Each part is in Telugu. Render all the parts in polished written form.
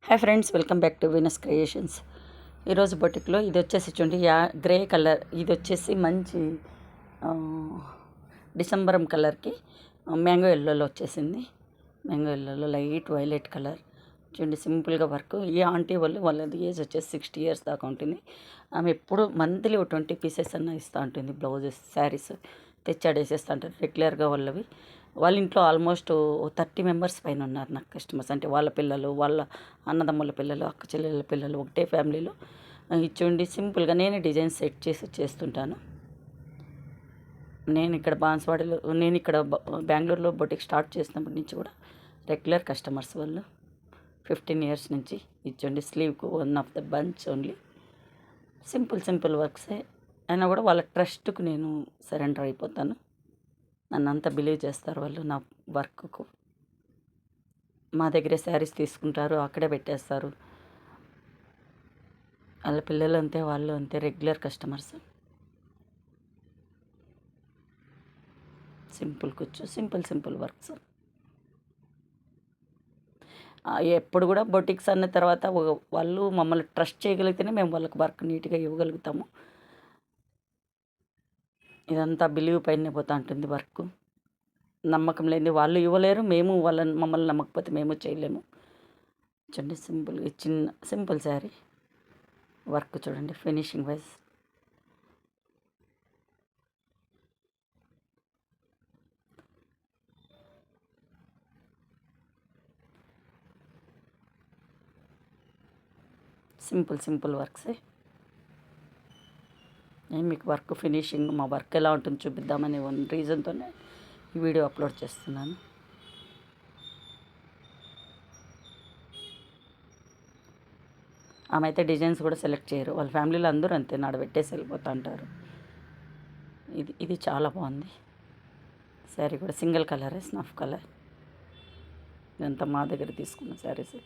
Hi friends, welcome back to Venus creations. ఈరోజు బొటిక్లో ఇది వచ్చేసి చూడండి, గ్రే కలర్. ఇది వచ్చేసి మంచి డిసెంబరం కలర్కి మ్యాంగో ఎల్లోలో వచ్చేసింది. మ్యాంగో ఎల్లోలో లైట్ వైలెట్ కలర్ చూడండి, సింపుల్గా వర్క్. ఈ ఆంటీ వాళ్ళది ఏజ్ వచ్చేసి 60 years దాకా ఉంటుంది. ఆమె ఎప్పుడు మంత్లీ 20 pieces అన్న ఇస్తూ ఉంటుంది. బ్లౌజెస్, శారీస్ తెచ్చాడేసేస్తూ ఉంటారు రెగ్యులర్గా. వాళ్ళ ఇంట్లో ఆల్మోస్ట్ 30 members పైన ఉన్నారు నాకు కస్టమర్స్. అంటే వాళ్ళ పిల్లలు, వాళ్ళ అన్నదమ్ముల పిల్లలు, అక్క చెల్లెళ్ళ పిల్లలు ఒకటే ఫ్యామిలీలో. ఇచ్చుండి సింపుల్గా నేనే డిజైన్ సెట్ చేసి చేస్తుంటాను. నేను ఇక్కడ బాన్స్వాడలో, నేను ఇక్కడ బెంగళూరులో బొటిక్ స్టార్ట్ చేసినప్పటి నుంచి కూడా రెగ్యులర్ కస్టమర్స్ వాళ్ళు 15 years నుంచి. ఇచ్చండి స్లీవ్కు 1 of the bunch only. Simple వర్క్సే అయినా కూడా వాళ్ళ ట్రస్ట్కు నేను సరెండర్ అయిపోతాను. నన్ను అంతా బిలీవ్ చేస్తారు వాళ్ళు నా వర్క్కు. మా దగ్గరే శారీస్ తీసుకుంటారు, అక్కడే పెట్టేస్తారు. వాళ్ళ పిల్లలు అంతే, వాళ్ళు అంతే, రెగ్యులర్ కస్టమర్స్. సింపుల్ కూర్చో, సింపుల్ వర్క్స్. ఎప్పుడు కూడా బొటిక్స్ అన్న తర్వాత వాళ్ళు మమ్మల్ని ట్రస్ట్ చేయగలిగితేనే మేము వాళ్ళకి వర్క్ నీట్గా ఇవ్వగలుగుతాము. ఇదంతా బిలీవ్ పైనే పోతూ ఉంటుంది వర్క్. నమ్మకం లేని వాళ్ళు ఇవ్వలేరు, మమ్మల్ని నమ్మకపోతే మేము చేయలేము. చూడండి సింపుల్గా సింపుల్ శారీ వర్క్ చూడండి, ఫినిషింగ్ వైజ్. సింపుల్ వర్క్సే. నేను మీకు వర్క్ ఫినిషింగ్, మా వర్క్ ఎలా ఉంటుందో చూపిద్దామనే రీజన్తోనే ఈ వీడియో అప్లోడ్ చేస్తున్నాను. ఆమె అయితే డిజైన్స్ కూడా సెలెక్ట్ చేయరు. వాళ్ళ ఫ్యామిలీలో అందరూ అంతే, నాడబెట్టేసి వెళ్ళిపోతూ అంటారు. ఇది చాలా బాగుంది శారీ కూడా. సింగిల్ కలరే, స్నఫ్ కలర్. ఇదంతా మా దగ్గర తీసుకున్న శారీస్.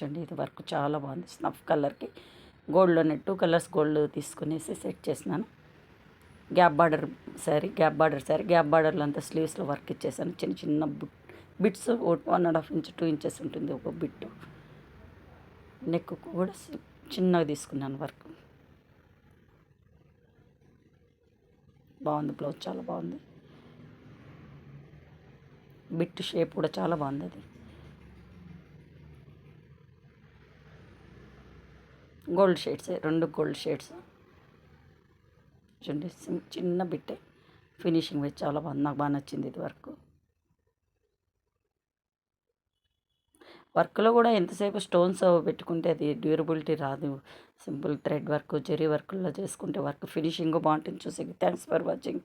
చూడండి, ఇది వర్క్ చాలా బాగుంది. స్నఫ్ కలర్కి గోల్డ్లోనే 2 colors గోల్డ్ తీసుకునేసి సెట్ చేసినాను. గ్యాప్ బార్డర్ శారీ, గ్యాప్ బార్డర్లో అంతా స్లీవ్స్లో వర్క్ ఇచ్చేసాను. చిన్న బిట్స్ 1.5 inch 2 inches ఉంటుంది ఒక బిట్. నెక్ కూడా చిన్నగా తీసుకున్నాను వర్క్. బాగుంది బ్లౌజ్, చాలా బాగుంది. బిట్ షేప్ కూడా చాలా బాగుంది. అది గోల్డ్ షేడ్స్, 2 gold shades. చూడండి చిన్న బిట్టే, ఫినిషింగ్ వైజ్ చాలా బాగుంది. నాకు బాగా నచ్చింది ఇది వర్క్లో కూడా ఎంతసేపు స్టోన్స్ పెట్టుకుంటే అది డ్యూరబిలిటీ రాదు. సింపుల్ థ్రెడ్ వర్క్, జెరీ వర్క్లో చేసుకుంటే వర్క్ ఫినిషింగ్ బాగుంటుంది. చూసి థ్యాంక్స్ ఫర్ వాచింగ్.